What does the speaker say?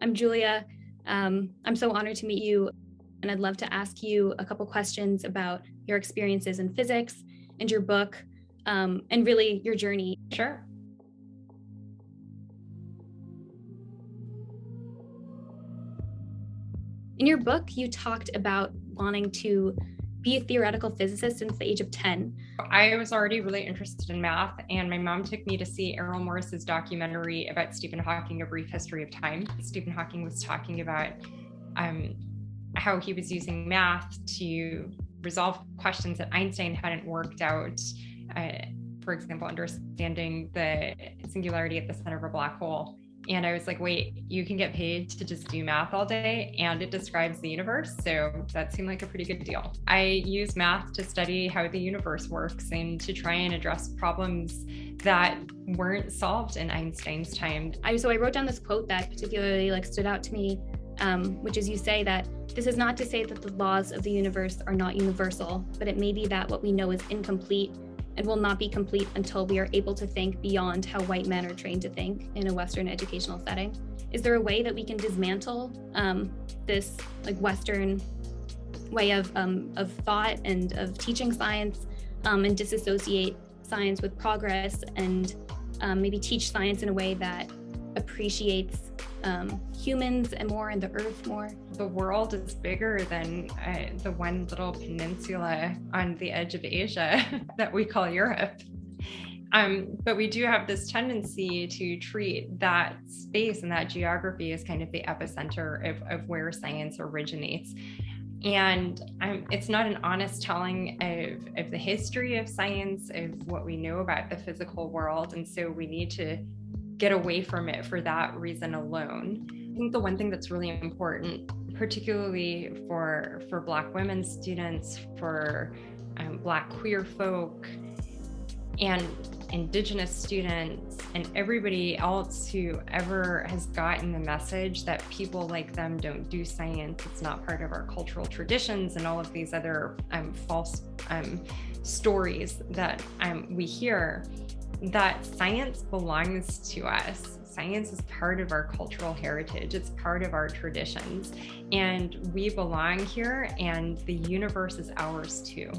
I'm Julia. I'm so honored to meet you, and I'd love to ask you a couple questions about your experiences in physics and your book, and really your journey. Sure. In your book, you talked about wanting to be a theoretical physicist since the age of 10. I was already really interested in math, and my mom took me to see Errol Morris's documentary about Stephen Hawking, A Brief History of Time. Stephen Hawking was talking about how he was using math to resolve questions that Einstein hadn't worked out. For example, understanding the singularity at the center of a black hole. And I was like, wait, you can get paid to just do math all day and it describes the universe. So that seemed like a pretty good deal. I use math to study how the universe works and to try and address problems that weren't solved in Einstein's time. So I wrote down this quote that particularly stood out to me, which is you say that this is not to say that the laws of the universe are not universal, but it may be that what we know is incomplete and will not be complete until we are able to think beyond how white men are trained to think in a Western educational setting. Is there a way that we can dismantle this Western way of thought and of teaching science, and disassociate science with progress, and maybe teach science in a way that appreciates humans and more, and the earth more? The world is bigger than the one little peninsula on the edge of Asia that we call Europe. But we do have this tendency to treat that space and that geography as kind of the epicenter of where science originates. And it's not an honest telling of the history of science, of what we know about the physical world. And so we need to get away from it for that reason alone. I think the one thing that's really important, particularly for Black women students, for Black queer folk, and Indigenous students, and everybody else who ever has gotten the message that people like them don't do science, it's not part of our cultural traditions, and all of these other false stories that we hear, that science belongs to us. Science is part of our cultural heritage. It's part of our traditions, and we belong here, and the universe is ours too.